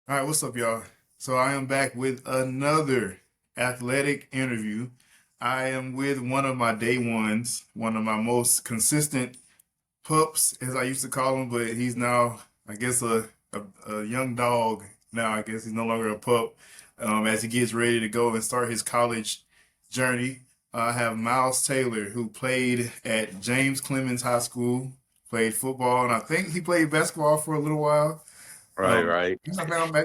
All right, what's up, y'all? So I am back with another athletic interview. I am with one of my day ones, one of my most consistent pups, as I used to call him, but he's now, I guess, a young dog. Now, I guess he's no longer a pup as he gets ready to go and start his college journey. I have Myles Taylor, who played at James Clemens High School, played football, and I think he played basketball for a little while. Right, right.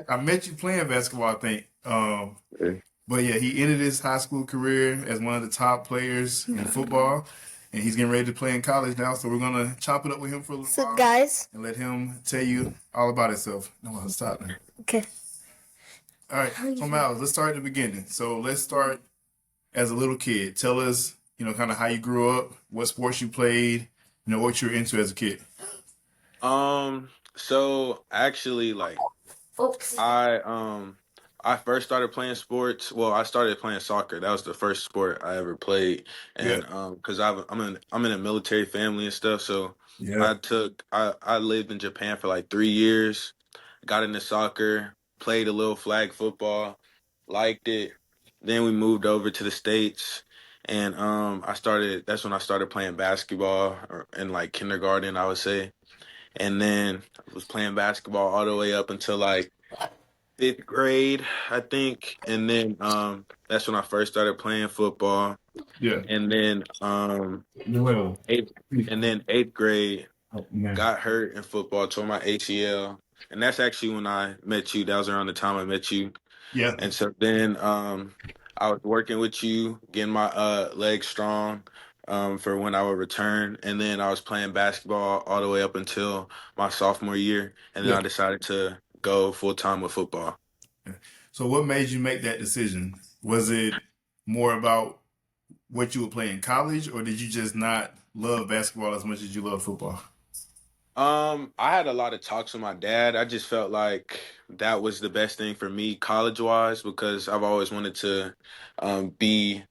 I met you playing basketball, I think. Yeah. But yeah, he ended his high school career as one of the top players in football, and he's getting ready to play in college now. So we're gonna chop it up with him for a little So, while guys, and let him tell you all about himself. No, I'll stop now. okay. All right, so Miles, let's start at the beginning. So let's start as a little kid. Tell us, kind of how you grew up, what sports you played, what you were into as a kid. So actually, Oops. I um I first started playing sports. Well, I started playing soccer. That was the first sport I ever played. Yeah, And because I'm in a military family and stuff, so yeah, I lived in Japan for like 3 years, got into soccer, played a little flag football, liked it. Then we moved over to the States, and that's when I started playing basketball in like kindergarten, I would say. And then I was playing basketball all the way up until like fifth grade, I think. And then that's when I first started playing football. yeah. And then Well, eighth and then eighth grade, oh, man. got hurt in football, tore my ACL. And that's actually when I met you. That was around the time I met you. Yeah, And so then I was working with you, getting my legs strong for when I would return. And then I was playing basketball all the way up until my sophomore year. And then yeah. I decided to go full time with football. So what made you make that decision? Was it more about what you would play in college, or did you just not love basketball as much as you love football? I had a lot of talks with my dad. I just felt like that was the best thing for me college wise because I've always wanted to be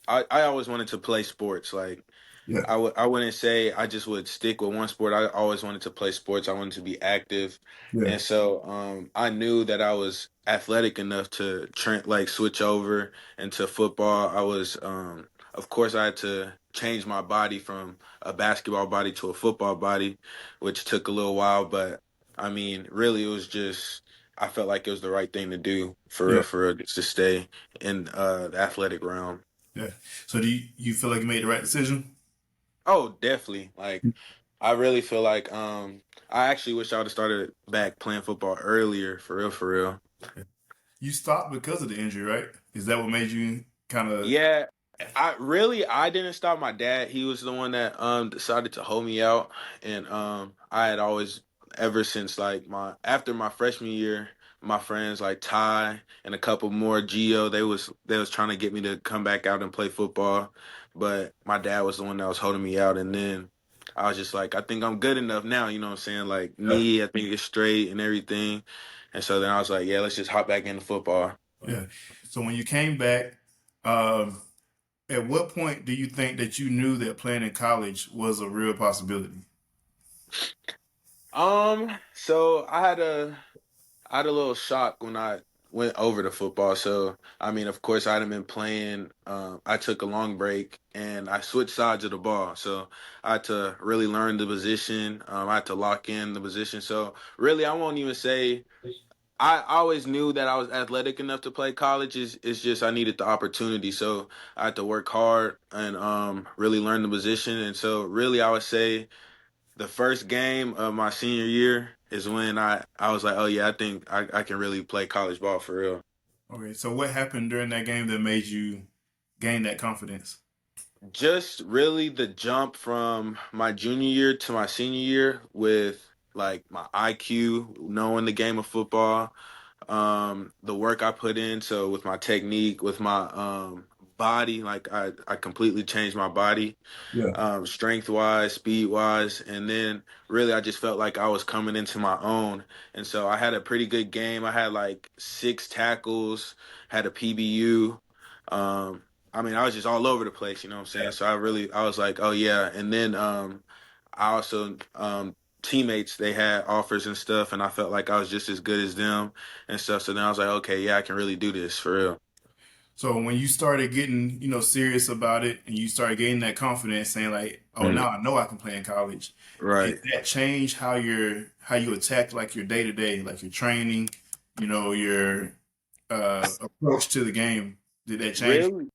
I always wanted to play sports. Like Yeah, I wouldn't say I just would stick with one sport. I always wanted to play sports. I wanted to be active, yeah, and so I knew that I was athletic enough to like switch over into football. Of course, I had to change my body from a basketball body to a football body, which took a little while. But I mean, really, it was just I felt like it was the right thing to do yeah, for real, just to stay in the athletic realm. yeah. So do you feel like you made the right decision? Oh, definitely. Like I really feel like I actually wish I would have started back playing football earlier, for real, for real. You stopped because of the injury, right? Is that what made you kind of? Yeah, I didn't stop my dad. He was the one that decided to hold me out, and I had always ever since like my after my freshman year, my friends like Ty and a couple more Geo, they was trying to get me to come back out and play football, but my dad was the one that was holding me out, and then I was just like, I think I'm good enough now, you know what I'm saying? Like Yeah, knee, I think it's straight and everything. And so then I was like, yeah, let's just hop back into football. yeah. So when you came back, um, at what point do you think that you knew that playing in college was a real possibility? So I had a little shock when I went over to football. So, I mean, of course, I'd have been playing. I took a long break and I switched sides of the ball. So, I had to really learn the position. I had to lock in the position. So, really, I won't even say I always knew that I was athletic enough to play college. It's just I needed the opportunity. So, I had to work hard and really learn the position. And so, really, I would say the first game of my senior year is when I was like, oh yeah, I think I can really play college ball for real. Okay, so what happened during that game that made you gain that confidence? Just really the jump from my junior year to my senior year with like my IQ, knowing the game of football, the work I put in. So with my technique, with my body, like I completely changed my body, Yeah, strength wise, speed wise, and then really I just felt like I was coming into my own, and so I had a pretty good game. I had like 6 tackles, had a PBU. I mean, I was just all over the place, you know what I'm saying? So I was like, oh yeah, and then I also teammates, they had offers and stuff, and I felt like I was just as good as them and stuff. So then I was like, okay, yeah, I can really do this for real. So when you started getting, serious about it and you started getting that confidence saying like, oh, Mhm. now I know I can play in college, did Right. that change how you attack like your day to day, like your training, your approach to the game? Did that change? Really?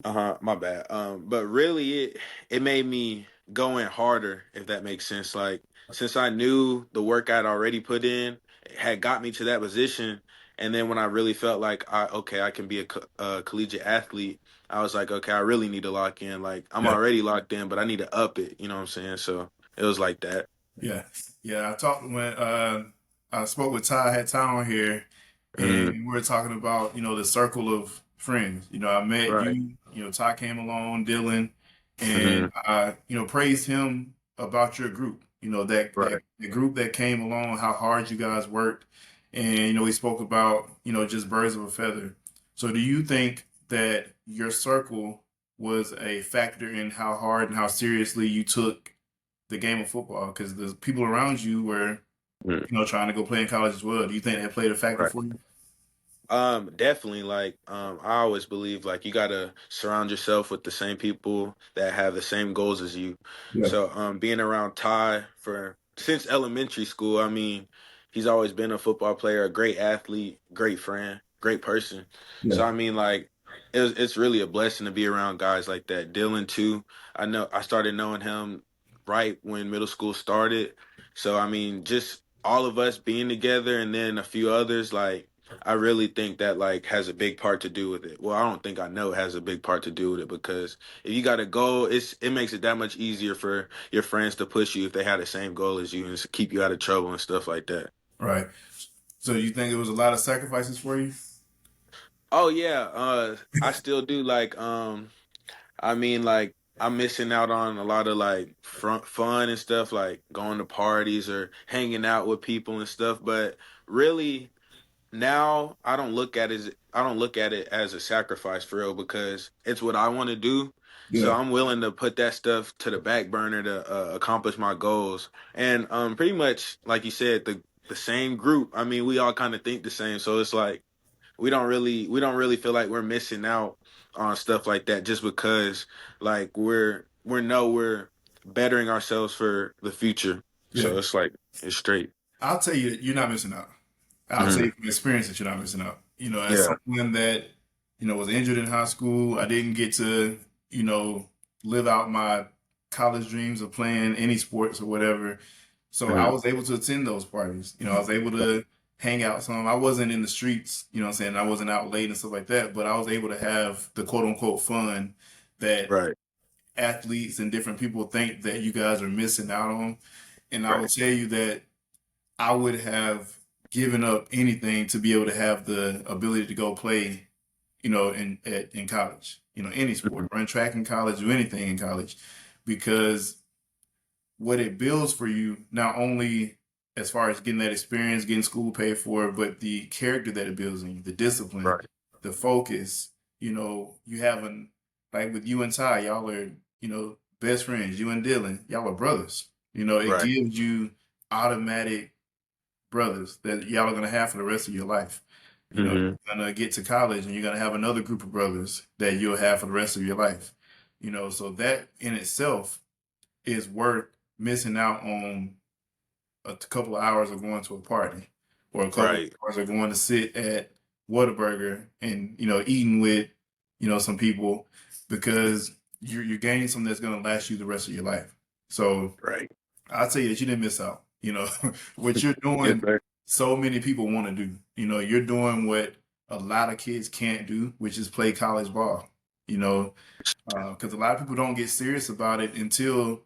Uh-huh, my bad. But really it made me go in harder, if that makes sense. Like since I knew the work I'd already put in it had got me to that position, and then when I really felt like I can be a collegiate athlete, I was like, okay, I really need to lock in. Like I'm Yeah. already locked in, but I need to up it, you know what I'm saying? So it was like that. Yeah, yeah. I talked when I spoke with Ty, I had Ty on here, and Hmm. we were talking about the circle of friends. I met Right. you. Ty came along, Dylan, Hmm. and I praised him about your group. That Right. the group that came along, how hard you guys worked, and we spoke about just birds of a feather. So, do you think that your circle was a factor in how hard and how seriously you took the game of football because the people around you were, trying to go play in college as well. Do you think that played a factor Right. for you? Definitely. Like, I always believe like you gotta surround yourself with the same people that have the same goals as you. Yeah, So, being around Ty for since elementary school, I mean, he's always been a football player, a great athlete, great friend, great person. yeah, So, I mean, like, it's really a blessing to be around guys like that. Dylan too. I know I started knowing him right when middle school started. So, I mean, just all of us being together, and then a few others like. I really think that like has a big part to do with it. Well, I don't think I know it has a big part to do with it because if you got a goal, it makes it that much easier for your friends to push you if they have the same goal as you and to keep you out of trouble and stuff like that. right. So you think it was a lot of sacrifices for you? Oh yeah, I still do like I mean like I'm missing out on a lot of like fun and stuff like going to parties or hanging out with people and stuff, but really now I don't look at it as a sacrifice for real because it's what I want to do. So Yeah, I'm willing to put that stuff to the back burner to accomplish my goals. And pretty much like you said, the same group. I mean, we all kind of think the same. So it's like we don't really feel like we're missing out on stuff like that just because like we're bettering ourselves for the future. yeah. So it's like it's straight. I'll tell you, you're not missing out. I'll tell Hmm. you from experience that you're not missing out. As Yeah. someone that was injured in high school, I didn't get to live out my college dreams of playing any sports or whatever. So I Hmm. was able to attend those parties. I was able to hang out some. I wasn't in the streets, what I'm saying? I wasn't out late and stuff like that, but I was able to have the quote unquote fun that Right. athletes and different people think that you guys are missing out on. And I will Right. tell you that I would have given up anything to be able to have the ability to go play, in college, any sport, Mhm. run track in college, do anything in college, because what it builds for you, not only as far as getting that experience, getting school paid for, but the character that it builds in you, the discipline, Right. the focus. You have like with you and Ty, y'all are, best friends. You and Dylan, y'all are brothers. It Right. gives you automatic brothers that y'all are gonna have for the rest of your life. Hmm. You're gonna get to college and you're gonna have another group of brothers that you'll have for the rest of your life. So that in itself is worth missing out on a couple of hours of going to a party or a couple of Right. hours of going to sit at Whataburger and eating with some people because you're gaining something that's going to last you the rest of your life. So Right. I'll tell you that you didn't miss out. What you're Yes, doing, sir. so many people want to do. You're doing what a lot of kids can't do, which is play college ball. You know, because a lot of people don't get serious about it until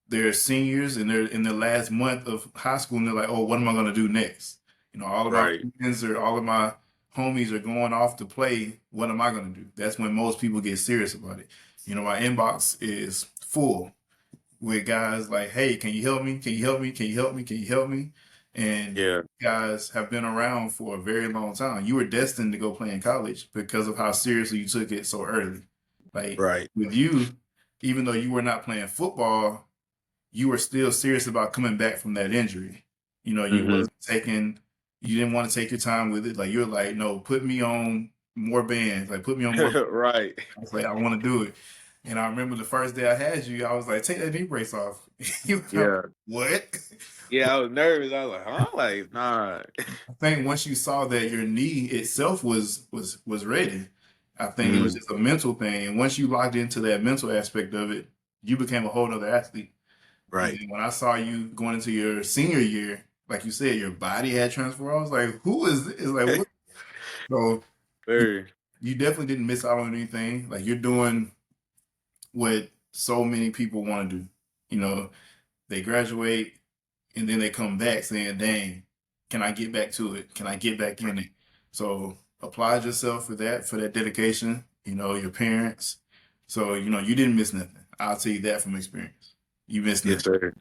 they're seniors and they're in their last month of high school and they're like, oh, what am I going to do next? All of my Right. friends or all of my homies are going off to play. What am I going to do? That's when most people get serious about it. My inbox is full with guys like, hey, can you help me? Can you help me? Can you help me? Can you help me? And Yeah. guys have been around for a very long time. You were destined to go play in college because of how seriously you took it so early. Like Right. with you, even though you were not playing football, you were still serious about coming back from that injury. You Hmm. wasn't taking, you didn't want to take your time with it. Like you're like, no, put me on more bands, like put me on more. Right. I was like, I want to do it. And I remember the first day I had you, I was like, take that knee brace off. You were like, Yeah. what? Yeah, I was nervous. I was like, huh? Like, nah. I think once you saw that your knee itself was ready, I think it was Mm, just a mental thing. And once you locked into that mental aspect of it, you became a whole nother athlete. And right. then when I saw you going into your senior year, like you said, your body had transformed. I was like, who is this? Like what? So you, Very. you definitely didn't miss out on anything. Like you're doing what so many people want to do. You know, they graduate and then they come back saying, dang, can I get back to it? Can I get back in it? So applaud yourself for that dedication, your parents. So, you didn't miss nothing. I'll tell you that from experience. You missed Yes, nothing. sir.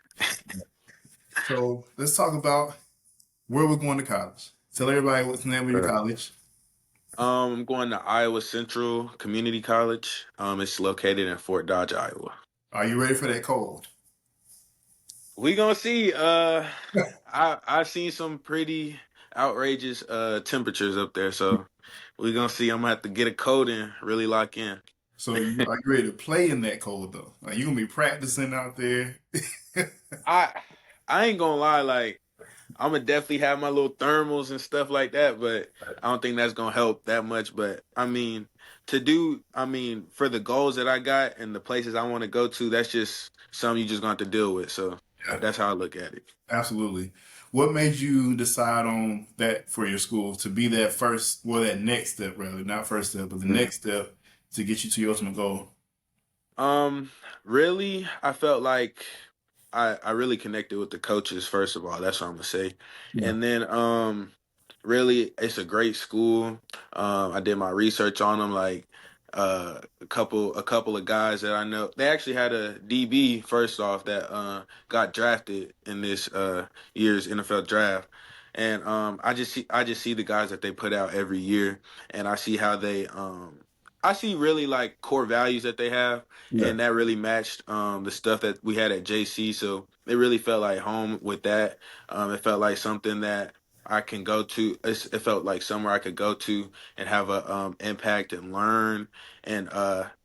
So let's talk about where we're going to college. Tell everybody what's the name of your college. I'm going to Iowa Central Community College. It's located in Fort Dodge, Iowa. Are you ready for that cold? We gonna see. I've seen some pretty outrageous temperatures up there, so we gonna see. I'm gonna have to get a coat and really lock in. So are you ready to play in that cold though? Like you gonna be practicing out there? I I ain't gonna lie, like I'm gonna definitely have my little thermals and stuff like that, but I don't think that's gonna help that much. But I mean, for the goals that I got and the places I want to go to, that's just something you just gonna have to deal with. So Yeah, that's how I look at it. absolutely. What made you decide on that for your school to be that first, well, that next step, rather, not first step, but the next step to get you to your ultimate goal? Um, really, I felt like I really connected with the coaches, first of all. That's what I'm gonna say. Yeah, And then really it's a great school. I did my research on them, like a couple of guys that I know. They actually had a DB first off that got drafted in this year's NFL draft. And I just see the guys that they put out every year, and I see how I see really like core values that they have, yeah, and that really matched the stuff that we had at JC. So it really felt like home with that. It felt like something that I can go to. It felt like somewhere I could go to and have a impact and learn and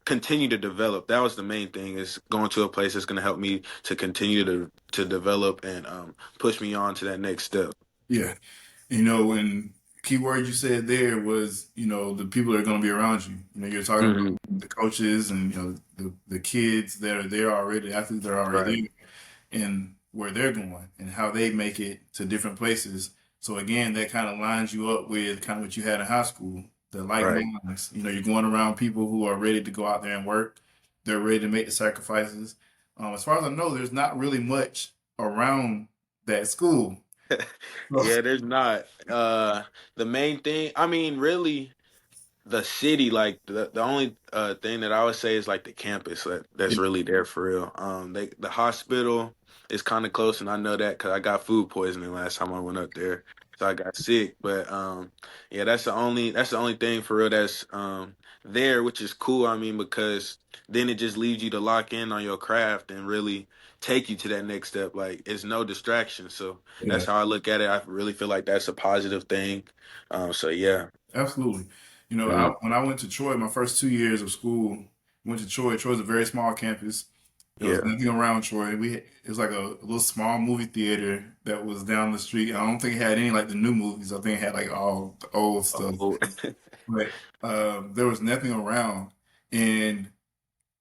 continue to develop. That was the main thing, is going to a place that's going to help me to continue to develop and push me on to that next step. yeah. And key word you said there was, the people that are going to be around you. You're talking about Hmm. the coaches and, the kids that are there already, the athletes that are Right, already there, and where they're going and how they make it to different places. So again, that kind of lines you up with kind of what you had in high school, the like right. minds. You're going around people who are ready to go out there and work. They're ready to make the sacrifices. As far as I know, there's not really much around that school. Yeah, there's not. The main thing, I mean, really, the city, like the only thing that I would say is like the campus that's Yeah, really there for real. The hospital is kind of close, and I know that because I got food poisoning last time I went up there, so I got sick. But yeah, that's the only thing for real that's there, which is cool. I mean, because then it just leaves you to lock in on your craft and really take you to that next step. Like it's no distraction, so yeah. that's how I look at it. I really feel like that's a positive thing. So yeah. Absolutely. Mhm. When I went to Troy, my first 2 years of school, went to Troy. Troy's a very small campus. There was Yeah. nothing around Troy. It was like a little small movie theater that was down the street. I don't think it had any like the new movies. I think it had like all the old stuff. Oh, But there was nothing around. And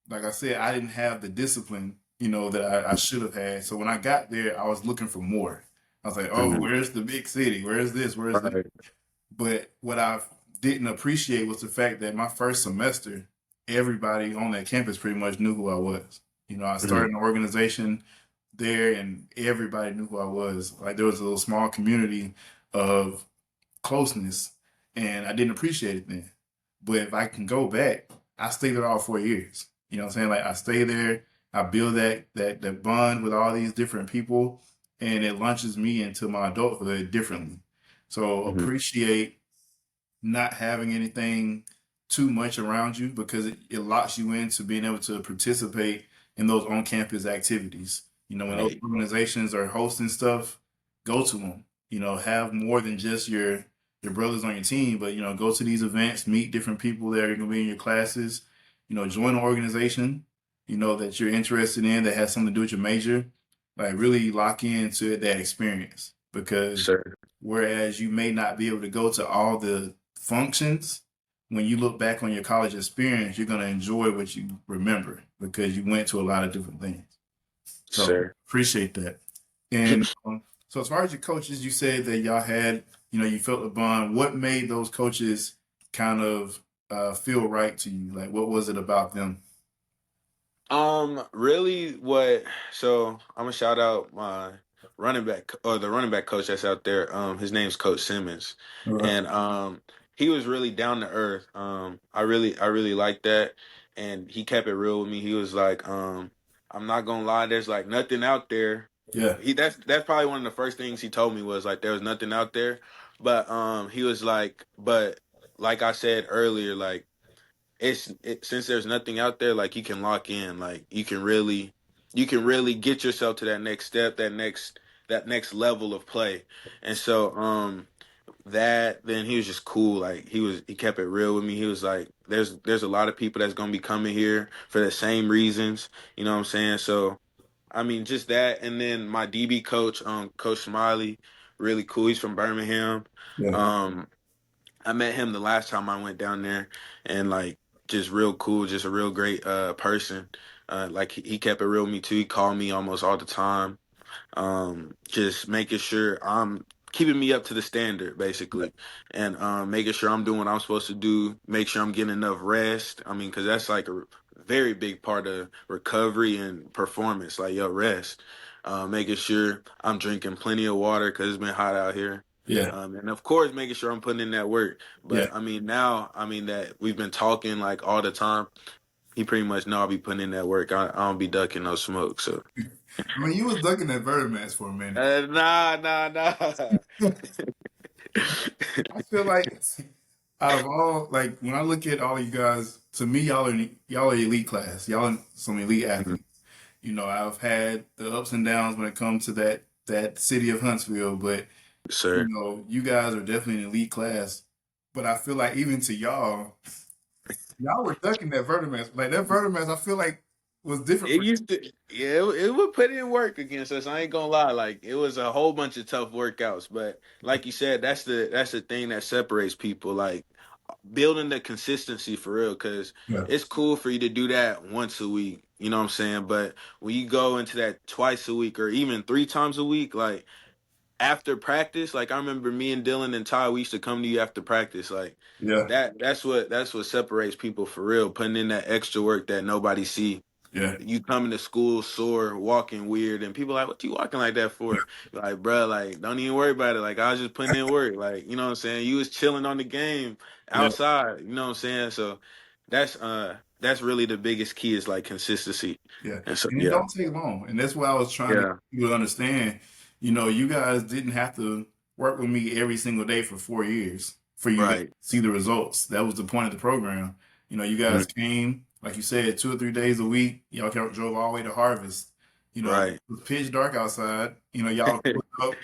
like I said, I didn't have the discipline, that I should have had. So when I got there, I was looking for more. I was like, oh, mhm. where's the big city? Where's this? Where's that? Right. But what I didn't appreciate was the fact that my first semester, everybody on that campus pretty much knew who I was. I Mhm. started an organization there and everybody knew who I was. Like there was a little small community of closeness and I didn't appreciate it then. But if I can go back, I stayed there all 4 years. You know what I'm saying? Like I stay there, I build that bond with all these different people and it launches me into my adulthood differently. So Mhm. appreciate not having anything too much around you because it locks you into being able to participate in those on campus activities. When those Right. organizations are hosting stuff, go to them. Have more than just your brothers on your team, but go to these events, meet different people that are going to be in your classes. Join an organization, that you're interested in that has something to do with your major. Like really lock into that experience because Sir. whereas you may not be able to go to all the functions, when you look back on your college experience, you're going to enjoy what you remember because you went to a lot of different things. So Sir. appreciate that. And so as far as your coaches, you said that y'all had, you felt a bond. What made those coaches kind of feel right to you? Like, what was it about them? Really what so I'm gonna shout out my running back or the running back coach that's out there. His name's Coach Simmons. All right. And he was really down to earth. I really liked that. And he kept it real with me. He was like, I'm not gonna lie, there's like nothing out there. Yeah. That's probably one of the first things he told me was like there was nothing out there. But he was like I said earlier, like since there's nothing out there, like you can lock in, like you can really get yourself to that next step, that next level of play. And so that then he was just cool. Like he kept it real with me. He was like, there's a lot of people that's gonna be coming here for the same reasons. You know what I'm saying? So I mean just that, and then my DB coach, Coach Smiley, really cool. He's from Birmingham. Yeah. Um I met him the last time I went down there, and like just real cool, just a real great person. Like he kept it real with me too. He called me almost all the time, just making sure I'm keeping me up to the standard basically, and making sure I'm doing what I'm supposed to do. Make sure I'm getting enough rest. I mean, because that's like a very big part of recovery and performance. Like your rest. Making sure I'm drinking plenty of water because it's been hot out here. Yeah. And of course, making sure I'm putting in that work. Yeah. But I mean, now, I mean, that we've been talking like all the time. He pretty much know I'll be putting in that work. I don't be ducking no smoke. So, I mean, you was ducking that Vertimax for a minute. nah, nah, nah. I feel like out of all, like when I look at all of you guys, to me, y'all are elite class. Y'all are some elite Mhm. athletes. I've had the ups and downs when it comes to that city of Huntsville, but Sir. you guys are definitely an elite class. But I feel like even to y'all were ducking that Vertimax. Like that Vertimax, I feel like was different It for used to, yeah, it would put in work against us. I ain't gonna lie, like it was a whole bunch of tough workouts. But like you said, that's the thing that separates people. Like building the consistency for real, because you. Yeah. it's cool for you to do that once a week. You know what I'm saying? But when you go into that twice a week or even three times a week, like after practice, like I remember me and Dylan and Ty, we used to come to you after practice, like Yeah. that's what separates people for real, putting in that extra work that nobody see. Yeah. You coming to school sore, walking weird, and people like, "What you walking like that for?" Like, bro, like don't even worry about it. Like I was just putting in work. Like you know what I'm saying. You was chilling on the game Yeah. outside. You know what I'm saying. So that's really the biggest key is like consistency. Yeah, And so and it yeah, don't take long, and that's what I was trying to get yeah, you to understand. You guys didn't have to work with me every single day for 4 years for you to right, see the results. That was the point of the program. You mm, guys came, like you said, 2 or 3 days a week. Y'all drove all the way to Harvest. It right, was pitch dark outside. Y'all put up,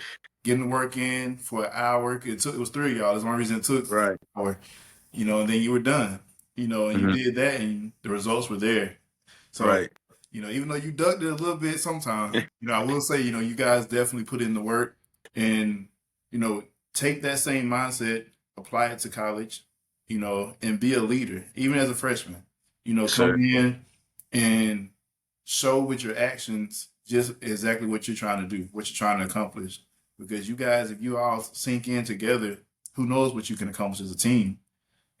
getting the work in for an hour. It was three of y'all. That's one reason it took an right, hour. And then you were done. And you hmm, did that, and the results were there. So, right, even though you ducked it a little bit sometimes, I will say, you guys definitely put in the work and, you know, take that same mindset, apply it to college, and be a leader, even as a freshman. Come sir, in and show with your actions just exactly what you're trying to do, what you're trying to accomplish. Because you guys, if you all sink in together, who knows what you can accomplish as a team.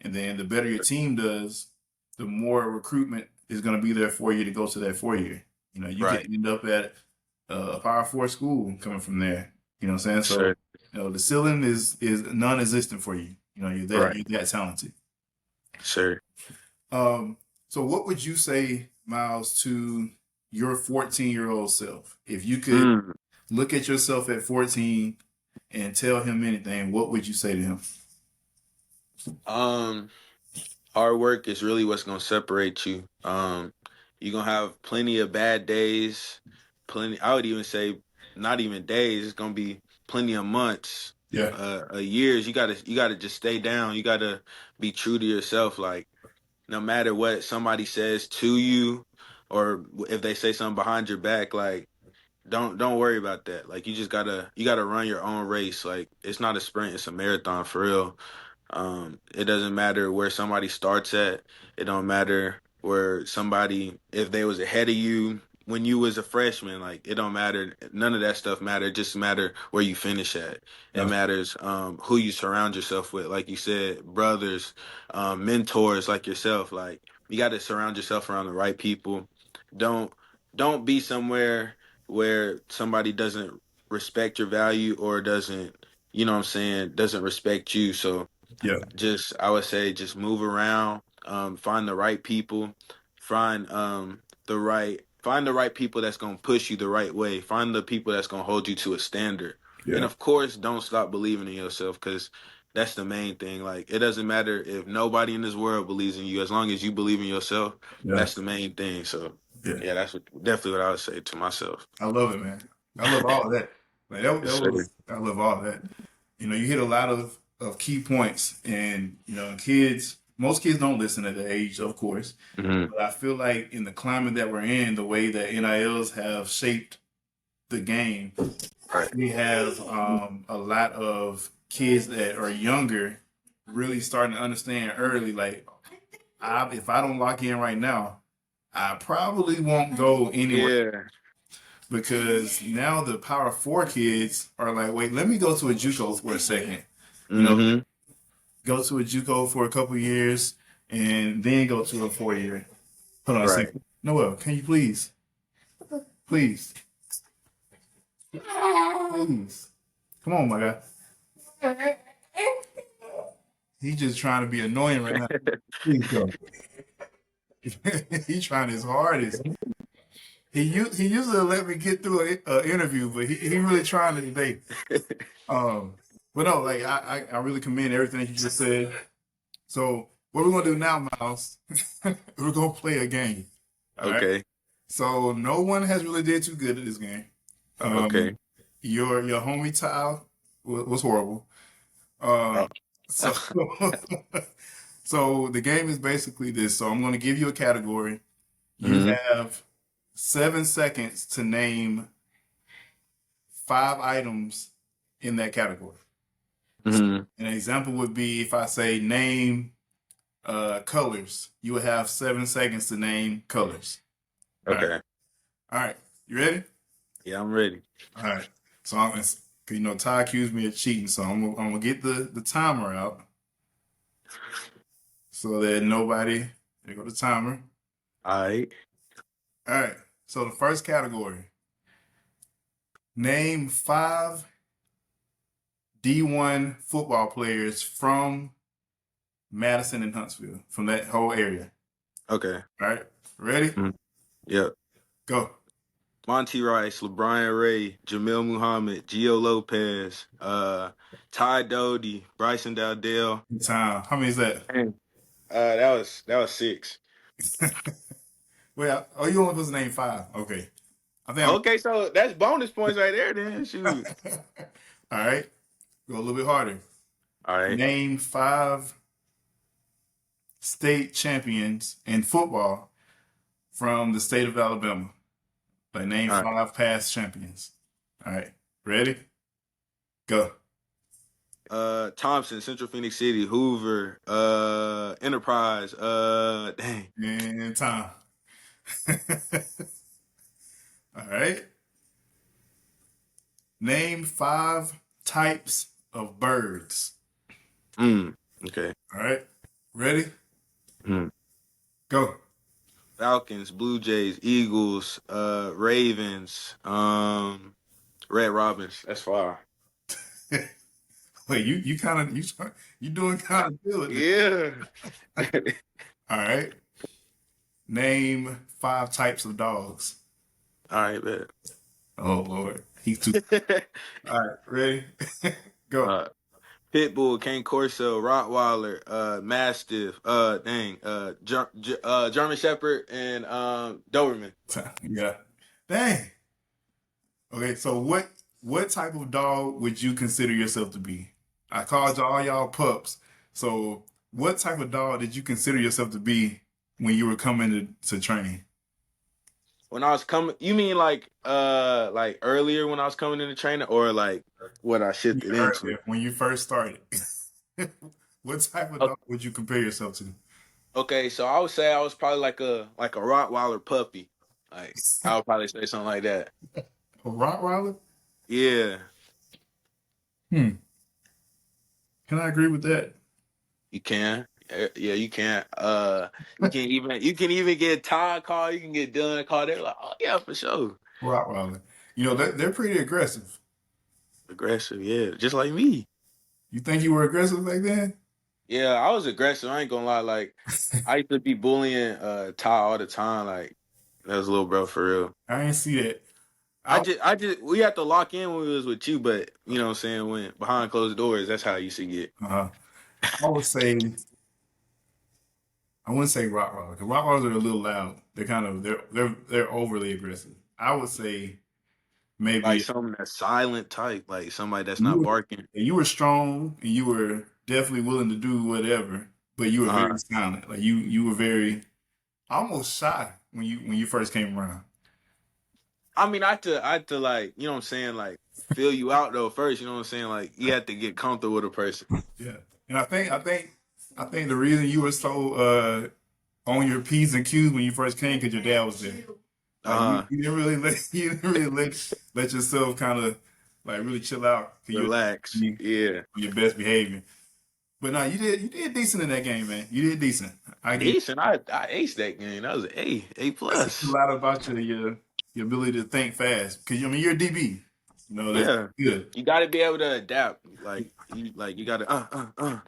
And then the better your team does, the more recruitment is going to be there for you to go to that 4 year. You can right, end up at a Power Four school coming from there. You know what I'm saying? So, sir, the ceiling is non-existent for you. right, You're that talented. sir. Um, so what would you say, Myles, to your 14-year-old self? If you could Mm. look at yourself at 14 and tell him anything, what would you say to him? Um, Hard work is really what's gonna separate you. You're gonna have plenty of bad days. plenty. I would even say not even days. It's gonna be plenty of months, Yeah. years. You gotta just stay down. You gotta be true to yourself. Like no matter what somebody says to you, or if they say something behind your back, like don't worry about that. Like you gotta run your own race. Like it's not a sprint, it's a marathon for real. It doesn't matter where somebody starts at. It don't matter where somebody if they was ahead of you when you was a freshman. Like it don't matter. None of that stuff matter. It just matter where you finish at. It Yeah. matters who you surround yourself with. Like you said, brothers, mentors like yourself. Like you got to surround yourself around the right people. Don't don't be somewhere where somebody doesn't respect your value or doesn't what I'm saying, doesn't respect you. So Yeah. just I would say just move around, find the right people, find the right people that's gonna push you the right way. Find the people that's gonna hold you to a standard. And Yeah. of course, don't stop believing in yourself because that's the main thing. Like it doesn't matter if nobody in this world believes in you, as long as you believe in yourself, Yeah. that's the main thing. So Yeah. yeah, definitely what I would say to myself. I love it, man. I love all of that. Like Yes, that sir. was I love all of that. You hit a lot of key points, and kids. Most kids don't listen at the age, of course, Hmm. but I feel like in the climate that we're in, the way that NILs have shaped the game, Right. we have a lot of kids that are younger really starting to understand early. Like, if I don't lock in right now, I probably won't go anywhere Yeah. because now the Power Four kids are like, wait, let me go to a JUCO for a second. You know, Hmm. go to a JUCO for a couple years and then go to a 4 year. Hold on a Right. second. Noel, can you please, please, come on, my guy. He's just trying to be annoying right now. Please go. He's trying his hardest. He usually let me get through an interview, but he really trying to today. Um, but no, like I really commend everything that you just said. So what we're gonna do now, Miles, we're gonna play a game. All right. Okay. So no one has really did too good at this game. Okay. Your homie Ty was horrible. Oh. So so the game is basically this. So I'm gonna give you a category. You Hmm. have 7 seconds to name 5 items in that category. So Hmm. an example would be if I say name colors, you would have 7 seconds to name colors. All right. Okay. All right. You ready? Yeah, I'm ready. All right. So Ty accused me of cheating, so I'm gonna get the timer out so that nobody. There go the timer. All right. All right. So the first category: name 5 D1 football players from Madison and Huntsville, from that whole area. Okay. All right. Ready? Mhm. Yep. Go. Monty Rice, LeBron Ray, Jamil Muhammad, Gio Lopez, Ty Doty, Bryson Dowdell. Time. How many is that? Dang. That was six. Well, oh, you only supposed to name 5. Okay. I think Okay, so that's bonus points right there. Then shoot. All right. Go a little bit harder. All right. Name 5 state champions in football from the state of Alabama. Like name All right. 5 past champions. All right. Ready? Go. Thompson, Central Phoenix City, Hoover, Enterprise, dang. And time. All right. Name 5 types of birds. Mm. Okay. All right. Ready? Mm. Go. Falcons, Blue Jays, Eagles, Ravens, Red Robins. That's far. Wait, you doing kind of good. Yeah. All right. Name 5 types of dogs. All right, bet. Oh Lord, he's too. All right, ready? Go. uh, Pitbull, Cane Corso, Rottweiler, Mastiff, German Shepherd, and Doberman. Yeah. Dang. Okay, so what type of dog would you consider yourself to be? I called all y'all pups. So what type of dog did you consider yourself to be when you were coming to training? When I was coming, you mean like earlier when I was coming into training, or like what I Yeah, shifted into? earlier, when you first started. What type of dog would you compare yourself to? Okay, so I would say I was probably like a Rottweiler puppy. Like I would probably say something like that. A Rottweiler? Yeah, Hmm. Can I agree with that? you can. Yeah, you can. You can even get Todd called. You can get Dylan called. They're like, oh yeah, for sure. Rottweiler. You know, they're pretty aggressive. Aggressive, yeah, just like me. You think you were aggressive back then? Yeah, I was aggressive. I ain't gonna lie. Like I used to be bullying Ty all the time. Like that was little bro for real. I didn't see that. I I just, I just, we had to lock in when we was with you, but you know what I'm saying. When behind closed doors, that's how I used to get. uh, I would say I wouldn't say Rottweiler because Rottweilers are a little loud. They're overly aggressive. I would say Like maybe something that's silent type, like somebody that's you not were barking. you were strong and you were definitely willing to do whatever, but you were very Uh, silent. Like you were very almost shy when you first came around. I mean, I had to like, you know what I'm saying, like feel you out though first. You know what I'm saying, like you had to get comfortable with a person. Yeah, and I think the reason you were so on your P's and Q's when you first came because your dad was there. Like Uh, you didn't really let you didn't really let yourself kind of like really chill out because you relax. were Yeah, on your best behavior. But no, you did decent in that game, man. You did decent. I give decent. I aced that game. That was an A you a plus. lot about your ability to think fast because I mean you're a DB. You know that's Yeah, good. you got to be able to adapt. You got to All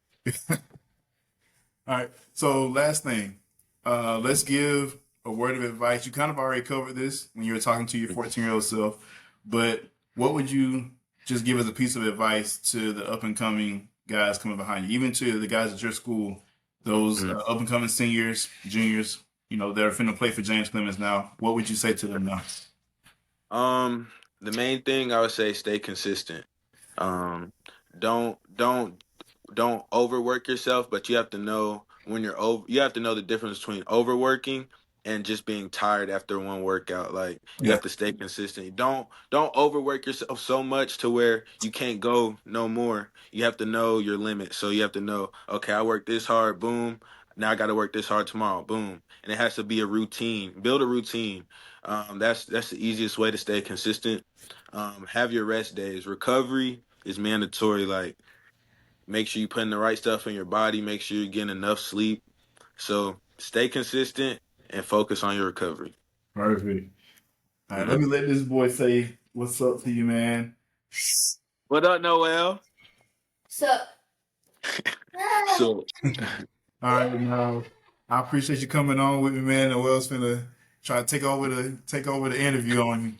right. So last thing, let's give a word of advice. You kind of already covered this when you were talking to your 14-year-old self, but what would you just give as a piece of advice to the up and coming guys coming behind you, even to the guys at your school, those Mhm. up and coming seniors, juniors, that are finna play for James Clemens now? What would you say to them now? Um, the main thing I would say, stay consistent. Um, don't don't overwork yourself, but you have to know when you're over. You have to know the difference between overworking and just being tired after one workout. Like you Yeah, have to stay consistent. Don't overwork yourself so much to where you can't go no more. You have to know your limit. So you have to know, okay, I worked this hard, boom. Now I got to work this hard tomorrow, boom. And it has to be a routine. Build a routine. That's the easiest way to stay consistent. Have your rest days. Recovery is mandatory. Like make sure you putting the right stuff in your body. Make sure you're getting enough sleep. So stay consistent and focus on your recovery. perfect. All right, let Mhm. me let this boy say what's up to you, man. What up, Noel? So, So, All right, now I appreciate you coming on with me, man. Noel's finna try to take over the interview on you.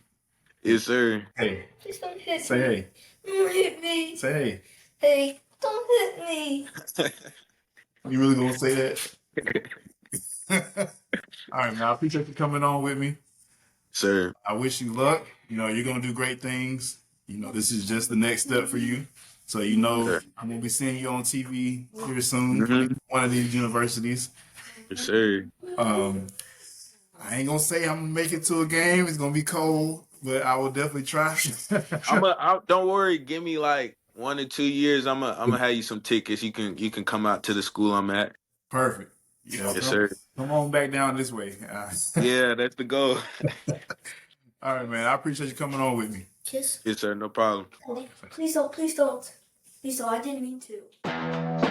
yes, sir. Hey, please don't hit say me. hey, Don't hit me. say hey. Hey, don't hit me. You really gonna say that? All right, man. I appreciate you coming on with me. Sir. I wish you luck. You're gonna do great things. This is just the next step for you. So Okay. I'm gonna be seeing you on TV here soon, playing Hmm. at one of these universities. Yes, sir. Um, I ain't gonna say I'm gonna make it to a game. It's gonna be cold, but I will definitely try. Don't worry. Give me like 1 or 2 years. I'm gonna have you some tickets. You can come out to the school I'm at. Perfect. Yeah, Yes, come, sir. come on back down this way. Yeah, that's the goal. All right, man. I appreciate you coming on with me. Kiss. Yes, sir. No problem. Please don't. Please don't. Please don't. I didn't mean to.